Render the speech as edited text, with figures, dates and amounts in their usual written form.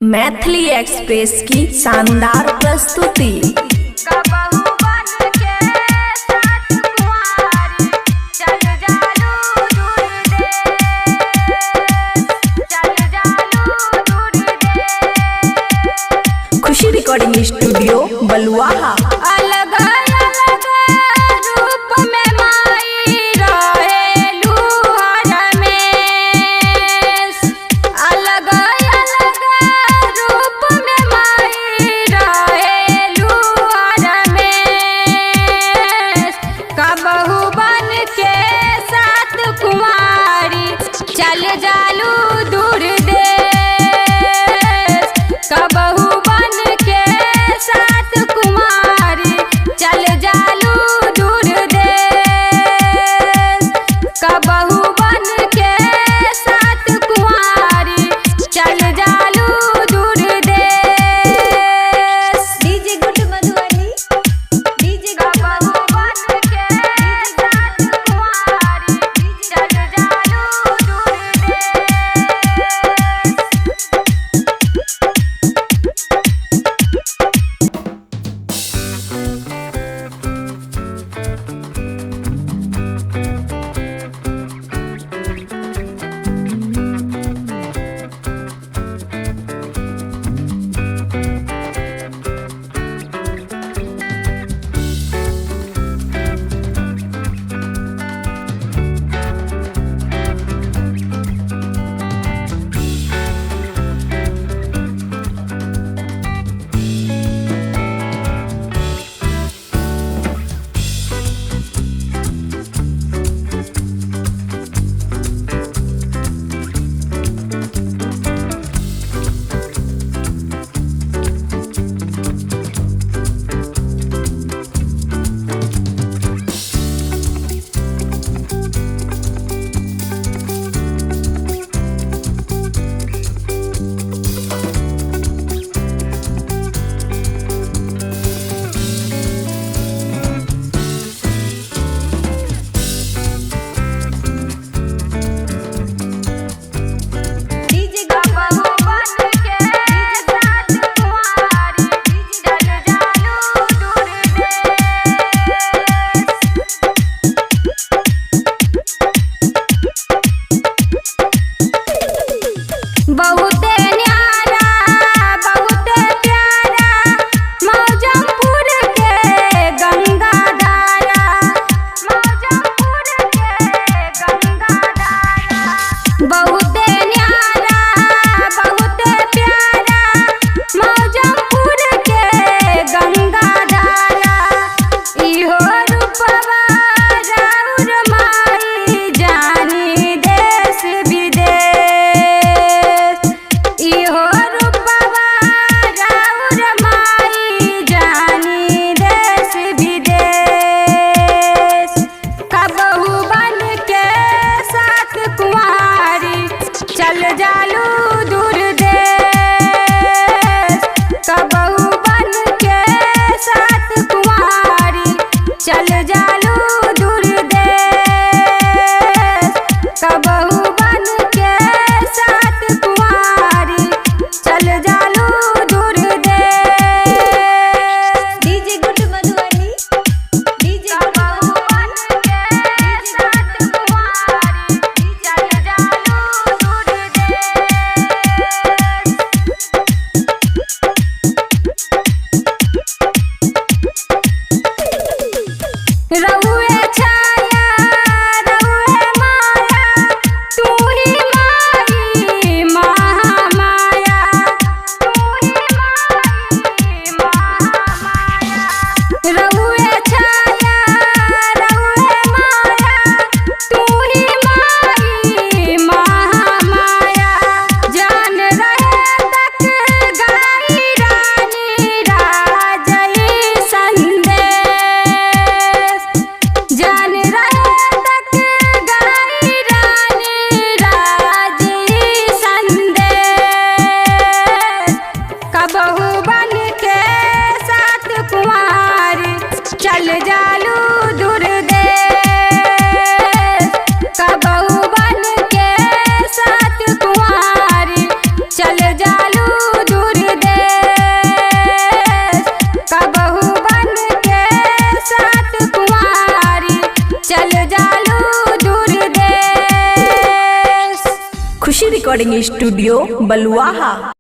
Maithili express की शानदार प्रस्तुति। खुशी रिकॉर्डिंग स्टूडियो बलुआहा। अलग अलग रूप में माई रहेलू हर में, अलग अलग रूप में माई रहेलू हर में। कबहू बन के साथ कुमारी चल जालू दूर देश, कबहू साथ कुमारी चल जालू दूर देश, कबहू बन के साथ कुमारी चल जालू दूर देश। डीजे गुड मधुबनी, डीजे कबहू बन के साथ कुमारी चल जालू दूर देश। बहुते न्यारा बहुते प्यारा मौजमपुर के गंगा धारा, मौजमपुर के गंगा धारा। बहुते न्यारा बहुते प्यारा मौजमपुर के गंगा धारा। इहो रूपवा राउर माई जानी देश विदेश, इहो रूपवा राउर माई जानी देश विदेश। कबहू बन के साथ कुंवारी चल जालू दूर देश, कबहू बन के साथ कुंवारी चल जालू दूर देश, कबहू बन के साथ कुंवारी चल जालू दूर देश। डीजे गुड मधुबनी, डीजे कबहू बन के साथ कुंवारी चल जालू दूर देश। रहुए छाया रहुए माया, तू ही माई महामाया, तू ही माई महामाया। रहुए छाया रहुए माया, तू ही माई महामाया। जान रहे तक गाई रानी राजई संदेश, खुशी रिकॉर्डिंग स्टूडियो बलुआहा।